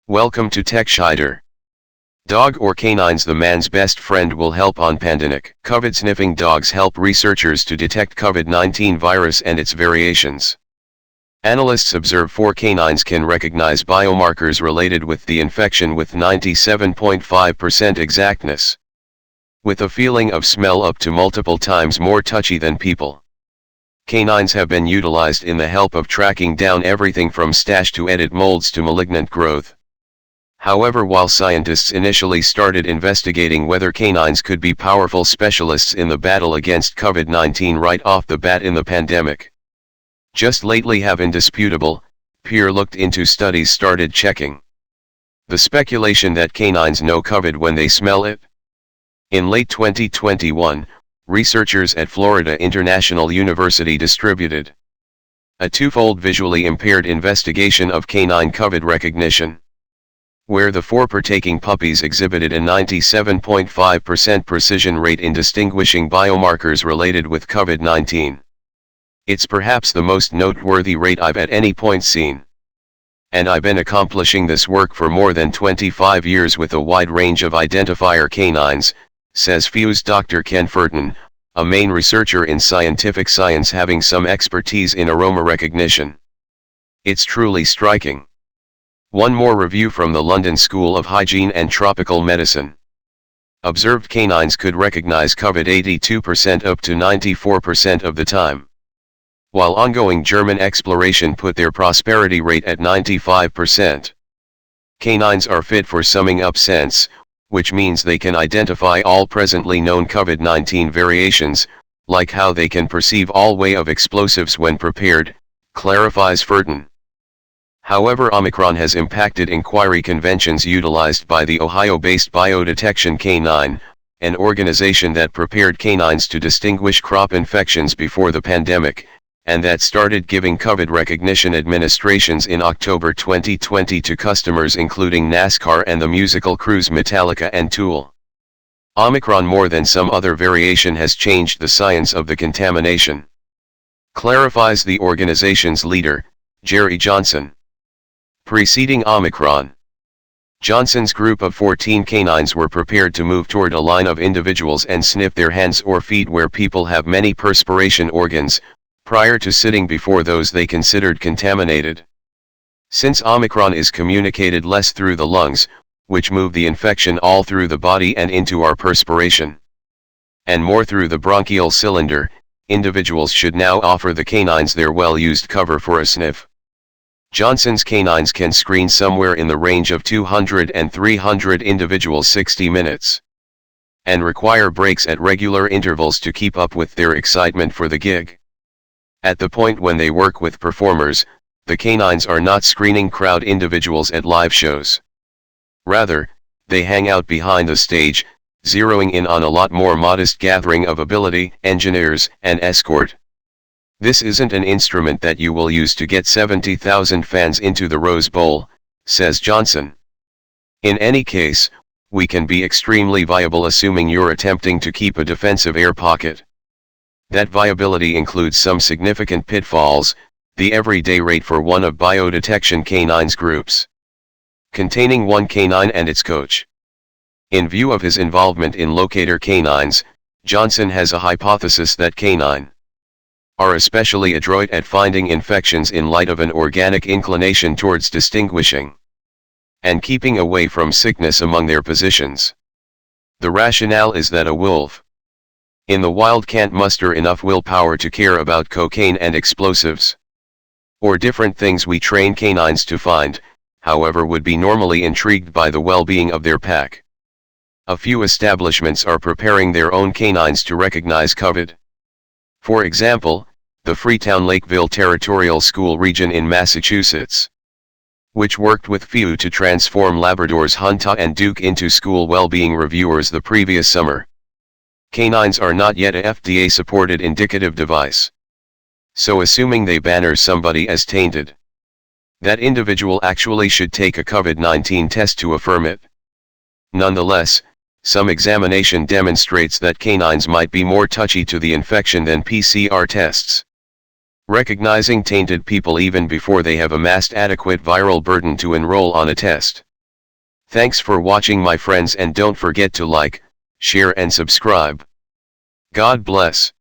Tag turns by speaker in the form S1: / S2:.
S1: Welcome to TechShider. Dog or canines, the man's best friend, will help on pandemic. COVID sniffing dogs help researchers to detect COVID-19 virus and its variations. Analysts observe 4 canines can recognize biomarkers related with the infection with 97.5% exactness. With a feeling of smell up to multiple times more touchy than people. Canines have been utilized in the help of tracking down everything from stash to edit molds to malignant growth. However, while scientists initially started investigating whether canines could be powerful specialists in the battle against COVID-19 right off the bat in the pandemic, just lately have indisputable, peer-looked into studies started checking the speculation that canines know COVID when they smell it. In late 2021, researchers at Florida International University distributed a twofold visually impaired investigation of canine COVID recognition, where the 4 partaking puppies exhibited a 97.5% precision rate in distinguishing biomarkers related with COVID-19. It's perhaps the most noteworthy rate I've at any point seen. And I've been accomplishing this work for more than 25 years with a wide range of identifier canines, says Fuse Dr. Ken Furton, a main researcher in scientific science having some expertise in aroma recognition. It's truly striking. One more review from the London School of Hygiene and Tropical Medicine. Observed canines could recognize COVID 82% up to 94% of the time, while ongoing German exploration put their prosperity rate at 95%. Canines are fit for summing up sense, which means they can identify all presently known COVID-19 variations, like how they can perceive all way of explosives when prepared, clarifies Furton. However, Omicron has impacted inquiry conventions utilized by the Ohio-based Biodetection Canine, an organization that prepared canines to distinguish crop infections before the pandemic, and that started giving COVID recognition administrations in October 2020 to customers including NASCAR and the musical crews Metallica and Tool. Omicron, more than some other variation, has changed the science of the contamination, clarifies the organization's leader, Jerry Johnson. Preceding Omicron, Johnson's group of 14 canines were prepared to move toward a line of individuals and sniff their hands or feet where people have many perspiration organs, prior to sitting before those they considered contaminated. Since Omicron is communicated less through the lungs, which move the infection all through the body and into our perspiration, and more through the bronchial cylinder, individuals should now offer the canines their well-used cover for a sniff. Johnson's canines can screen somewhere in the range of 200 and 300 individuals 60 minutes, and require breaks at regular intervals to keep up with their excitement for the gig. At the point when they work with performers, the canines are not screening crowd individuals at live shows. Rather, they hang out behind the stage, zeroing in on a lot more modest gathering of ability, engineers, and escort. This isn't an instrument that you will use to get 70,000 fans into the Rose Bowl, says Johnson. In any case, we can be extremely viable assuming you're attempting to keep a defensive air pocket. That viability includes some significant pitfalls, the everyday rate for one of Biodetection Canine's groups, containing 1 canine and its coach. In view of his involvement in locator canines, Johnson has a hypothesis that canine are especially adroit at finding infections in light of an organic inclination towards distinguishing and keeping away from sickness among their positions. The rationale is that a wolf in the wild can't muster enough willpower to care about cocaine and explosives, or different things we train canines to find, however would be normally intrigued by the well-being of their pack. A few establishments are preparing their own canines to recognize COVID. For example, the Freetown-Lakeville Territorial School Region in Massachusetts, which worked with FEU to transform Labradors Hunter and Duke into school well-being reviewers the previous summer. Canines are not yet a FDA-supported indicative device. So assuming they banner somebody as tainted, that individual actually should take a COVID-19 test to affirm it. Nonetheless, some examination demonstrates that canines might be more touchy to the infection than PCR tests, recognizing tainted people even before they have amassed adequate viral burden to enroll on a test. Thanks for watching my friends, and don't forget to like, share and subscribe. God bless.